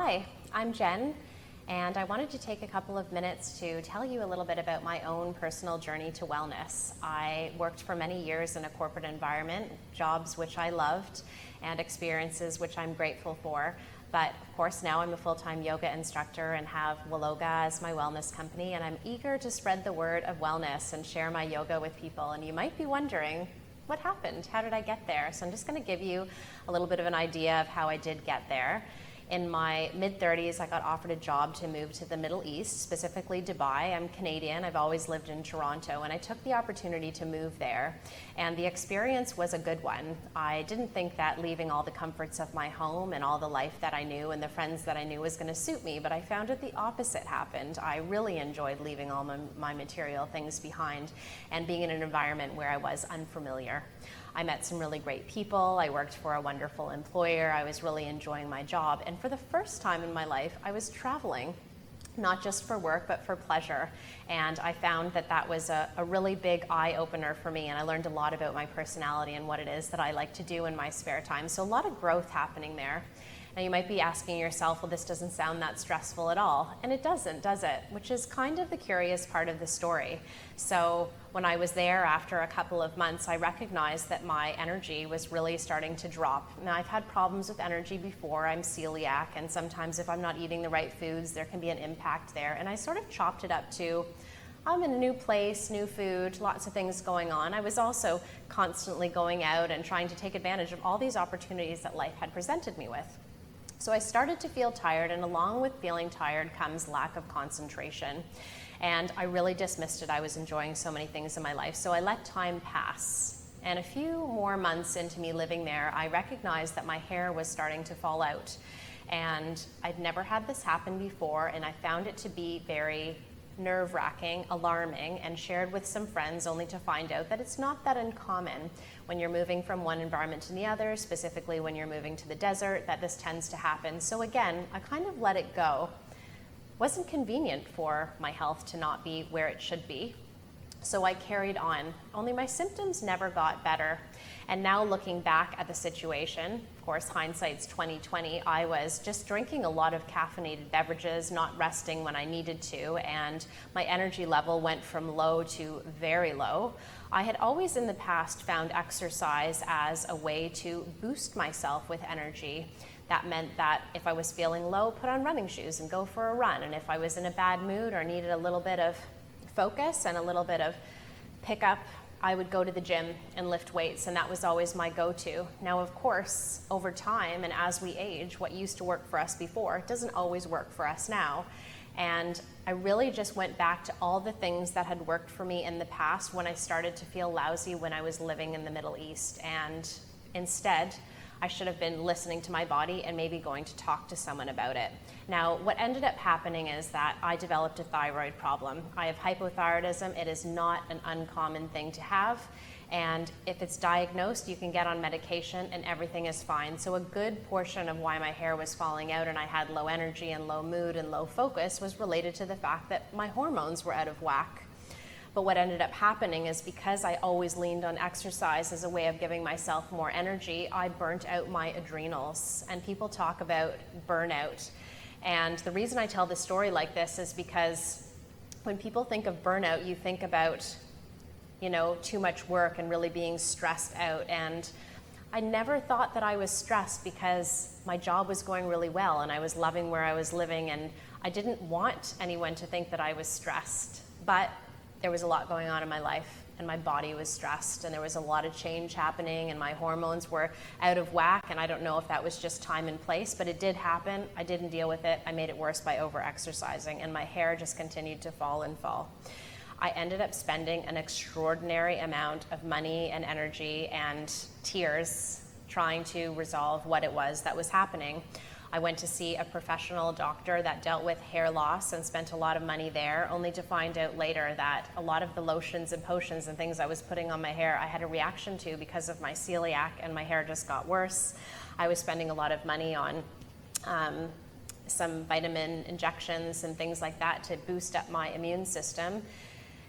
Hi, I'm Jenn, and I wanted to take a couple of minutes to tell you a little bit about my own personal journey to wellness. I worked for many years in a corporate environment, jobs which I loved, and experiences which I'm grateful for. But of course now I'm a full-time yoga instructor and have Welloga as my wellness company, and I'm eager to spread the word of wellness and share my yoga with people. And you might be wondering, what happened? How did I get there? So I'm just going to give you a little bit of an idea of how I did get there. In my mid-30s, I got offered a job to move to the Middle East, specifically Dubai. I'm Canadian. I've always lived in Toronto, and I took the opportunity to move there. And the experience was a good one. I didn't think that leaving all the comforts of my home and all the life that I knew and the friends that I knew was going to suit me, but I found that the opposite happened. I really enjoyed leaving all my material things behind and being in an environment where I was unfamiliar. I met some really great people. I worked for a wonderful employer. I was really enjoying my job. And for the first time in my life, I was traveling, not just for work, but for pleasure. And I found that that was a really big eye-opener for me. And I learned a lot about my personality and what it is that I like to do in my spare time. So a lot of growth happening there. Now you might be asking yourself, well, this doesn't sound that stressful at all. And it doesn't, does it? Which is kind of the curious part of the story. So when I was there after a couple of months, I recognized that my energy was really starting to drop. Now I've had problems with energy before. I'm celiac, and sometimes if I'm not eating the right foods, there can be an impact there. And I sort of chopped it up to, I'm in a new place, new food, lots of things going on. I was also constantly going out and trying to take advantage of all these opportunities that life had presented me with. So I started to feel tired, and along with feeling tired comes lack of concentration. And I really dismissed it. I was enjoying so many things in my life. So I let time pass. And a few more months into me living there, I recognized that my hair was starting to fall out. And I'd never had this happen before, and I found it to be very nerve-wracking, alarming, and shared with some friends only to find out that it's not that uncommon when you're moving from one environment to the other, specifically when you're moving to the desert, that this tends to happen. So again, I kind of let it go. Wasn't convenient for my health to not be where it should be. So I carried on, only my symptoms never got better. And now looking back at the situation, of course, hindsight's 20/20, I was just drinking a lot of caffeinated beverages, not resting when I needed to, and my energy level went from low to very low. I had always in the past found exercise as a way to boost myself with energy. That meant that if I was feeling low, put on running shoes and go for a run. And if I was in a bad mood or needed a little bit of focus and a little bit of pickup, I would go to the gym and lift weights, and that was always my go-to. Now, of course, over time and as we age, what used to work for us before doesn't always work for us now. And I really just went back to all the things that had worked for me in the past when I started to feel lousy when I was living in the Middle East. And instead, I should have been listening to my body and maybe going to talk to someone about it. Now, what ended up happening is that I developed a thyroid problem. I have hypothyroidism. It is not an uncommon thing to have. And if it's diagnosed, you can get on medication and everything is fine. So a good portion of why my hair was falling out and I had low energy and low mood and low focus was related to the fact that my hormones were out of whack. But what ended up happening is because I always leaned on exercise as a way of giving myself more energy, I burnt out my adrenals. And people talk about burnout. And the reason I tell this story like this is because when people think of burnout, you think about, too much work and really being stressed out. And I never thought that I was stressed because my job was going really well and I was loving where I was living, and I didn't want anyone to think that I was stressed. But there was a lot going on in my life, and my body was stressed, and there was a lot of change happening, and my hormones were out of whack, and I don't know if that was just time and place, but it did happen. I didn't deal with it. I made it worse by over-exercising, and my hair just continued to fall and fall. I ended up spending an extraordinary amount of money and energy and tears trying to resolve what it was that was happening. I went to see a professional doctor that dealt with hair loss and spent a lot of money there, only to find out later that a lot of the lotions and potions and things I was putting on my hair, I had a reaction to because of my celiac, and my hair just got worse. I was spending a lot of money on some vitamin injections and things like that to boost up my immune system.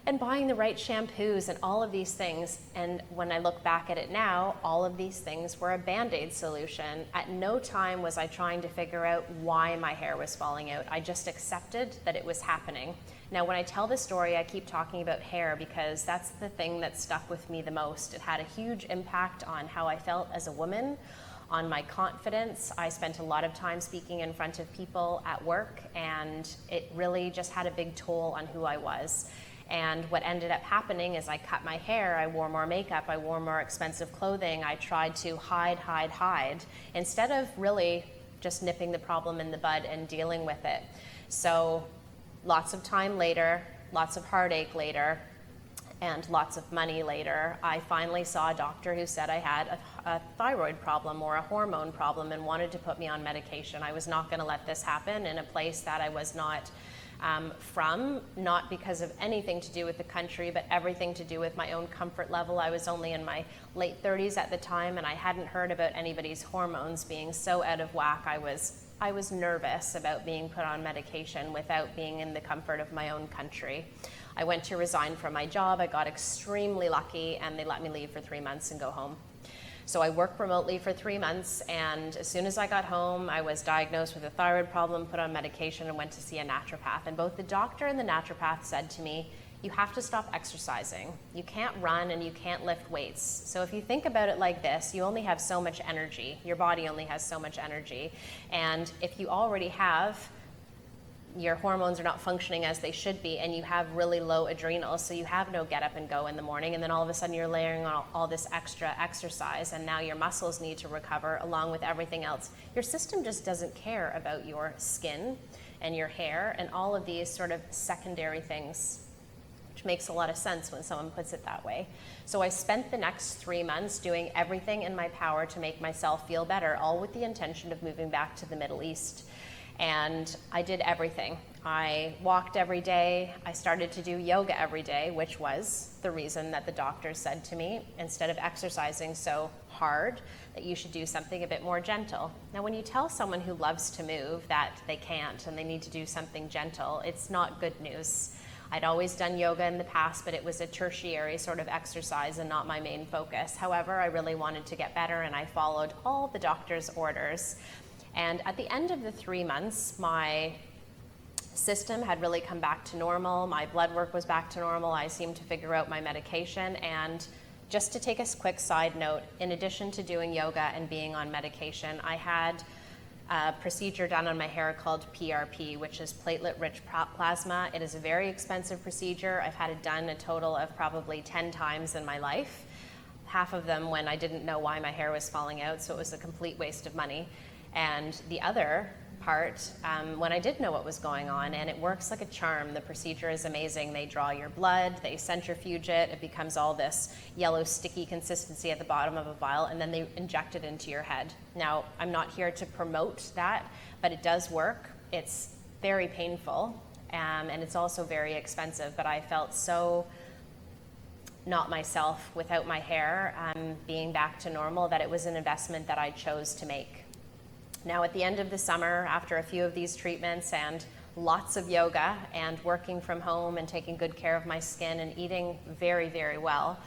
and buying the right shampoos and all of these things. And when I look back at it now, all of these things were a Band-Aid solution. At no time was I trying to figure out why my hair was falling out. I just accepted that it was happening. Now, when I tell the story, I keep talking about hair because that's the thing that stuck with me the most. It had a huge impact on how I felt as a woman, on my confidence. I spent a lot of time speaking in front of people at work, and it really just had a big toll on who I was. And what ended up happening is I cut my hair, I wore more makeup, I wore more expensive clothing, I tried to hide, instead of really just nipping the problem in the bud and dealing with it. So lots of time later, lots of heartache later, and lots of money later, I finally saw a doctor who said I had a thyroid problem or a hormone problem and wanted to put me on medication. I was not going to let this happen in a place that I was not from, not because of anything to do with the country, but everything to do with my own comfort level. I was only in my late 30s at the time, and I hadn't heard about anybody's hormones being so out of whack. I was nervous about being put on medication without being in the comfort of my own country. I went to resign from my job. I got extremely lucky, and they let me leave for 3 months and go home. So I worked remotely for 3 months, and as soon as I got home, I was diagnosed with a thyroid problem, put on medication, and went to see a naturopath. And both the doctor and the naturopath said to me, you have to stop exercising. You can't run and you can't lift weights. So if you think about it like this, you only have so much energy. Your body only has so much energy. And if you already have your hormones are not functioning as they should be, and you have really low adrenals, so you have no get up and go in the morning, and then all of a sudden you're layering on all this extra exercise, and now your muscles need to recover along with everything else. Your system just doesn't care about your skin and your hair and all of these sort of secondary things, which makes a lot of sense when someone puts it that way. So I spent the next 3 months doing everything in my power to make myself feel better, all with the intention of moving back to the Middle East. And I did everything. I walked every day. I started to do yoga every day, which was the reason that the doctor said to me, instead of exercising so hard, that you should do something a bit more gentle. Now, when you tell someone who loves to move that they can't and they need to do something gentle, it's not good news. I'd always done yoga in the past, but it was a tertiary sort of exercise and not my main focus. However, I really wanted to get better, and I followed all the doctor's orders. And at the end of the 3 months, my system had really come back to normal. My blood work was back to normal. I seemed to figure out my medication. And just to take a quick side note, in addition to doing yoga and being on medication, I had a procedure done on my hair called PRP, which is platelet-rich plasma. It is a very expensive procedure. I've had it done a total of probably 10 times in my life, half of them when I didn't know why my hair was falling out, so it was a complete waste of money. And the other part, when I did know what was going on, and it works like a charm. The procedure is amazing. They draw your blood, they centrifuge it, it becomes all this yellow sticky consistency at the bottom of a vial, and then they inject it into your head. Now, I'm not here to promote that, but it does work. It's very painful, and it's also very expensive, but I felt so not myself without my hair being back to normal that it was an investment that I chose to make. Now, at the end of the summer, after a few of these treatments and lots of yoga and working from home and taking good care of my skin and eating very, very well,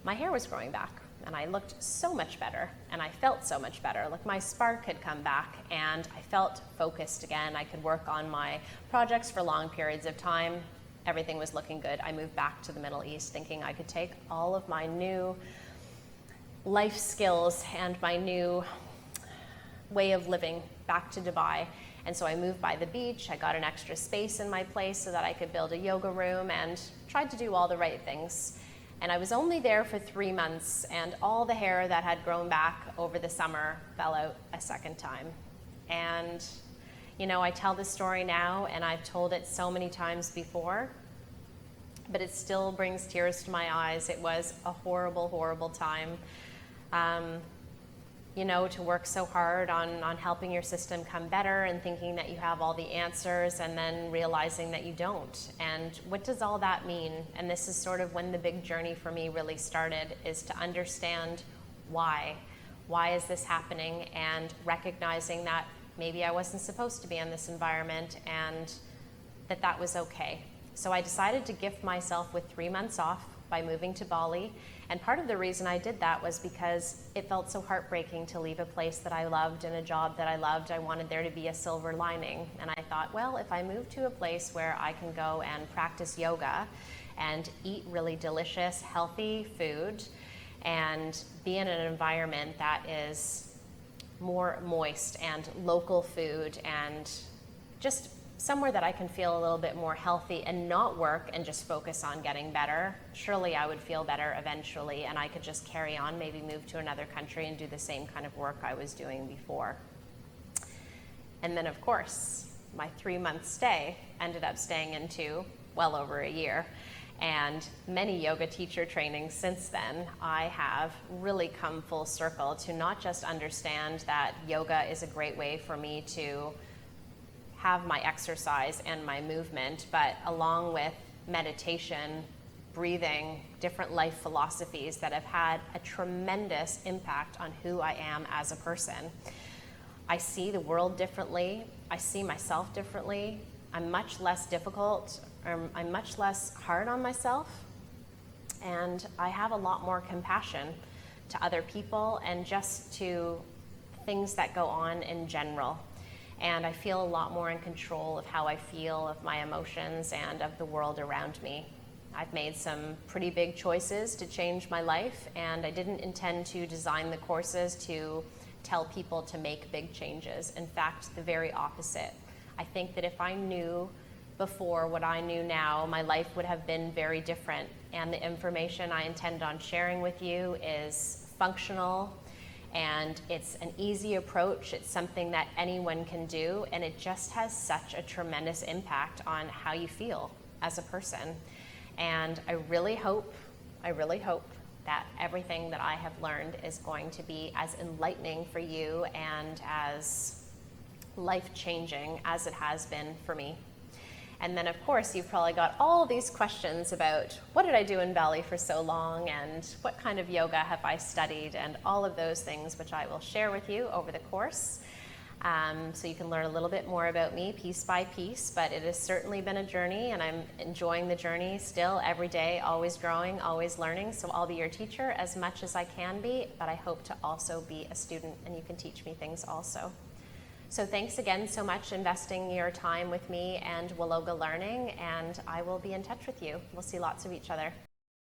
my hair was growing back, and I looked so much better, and I felt so much better. Like, my spark had come back, and I felt focused again. I could work on my projects for long periods of time. Everything was looking good. I moved back to the Middle East thinking I could take all of my new life skills and my new way of living back to Dubai. And so I moved by the beach. I got an extra space in my place so that I could build a yoga room and tried to do all the right things. And I was only there for 3 months, and all the hair that had grown back over the summer fell out a second time. And, you know, I tell this story now, and I've told it so many times before, but it still brings tears to my eyes. It was a horrible, horrible time. You know, to work so hard on helping your system come better and thinking that you have all the answers, and then realizing that you don't. And what does all that mean? And this is sort of when the big journey for me really started, is to understand why. Why is this happening? And recognizing that maybe I wasn't supposed to be in this environment, and that was okay. So I decided to gift myself with 3 months off by moving to Bali. And part of the reason I did that was because it felt so heartbreaking to leave a place that I loved and a job that I loved. I wanted there to be a silver lining. And I thought, well, if I move to a place where I can go and practice yoga and eat really delicious, healthy food and be in an environment that is more moist and local food and just somewhere that I can feel a little bit more healthy and not work and just focus on getting better, surely I would feel better eventually, and I could just carry on, maybe move to another country and do the same kind of work I was doing before. And then of course, my 3-month stay ended up staying into well over a year. And many yoga teacher trainings since then, I have really come full circle to not just understand that yoga is a great way for me to have my exercise and my movement, but along with meditation, breathing, different life philosophies that have had a tremendous impact on who I am as a person. I see the world differently. I see myself differently. I'm much less difficult, I'm much less hard on myself, and I have a lot more compassion to other people and just to things that go on in general. And I feel a lot more in control of how I feel, of my emotions, and of the world around me. I've made some pretty big choices to change my life, and I didn't intend to design the courses to tell people to make big changes. In fact, the very opposite. I think that if I knew before what I knew now, my life would have been very different. And the information I intend on sharing with you is functional, and it's an easy approach. It's something that anyone can do, and it just has such a tremendous impact on how you feel as a person. And I really hope that everything that I have learned is going to be as enlightening for you and as life-changing as it has been for me. And then of course you've probably got all these questions about what did I do in Bali for so long and what kind of yoga have I studied and all of those things, which I will share with you over the course. So you can learn a little bit more about me piece by piece, but it has certainly been a journey, and I'm enjoying the journey still every day, always growing, always learning. So I'll be your teacher as much as I can be, but I hope to also be a student, and you can teach me things also. So thanks again so much investing your time with me and Welloga Learning, and I will be in touch with you. We'll see lots of each other.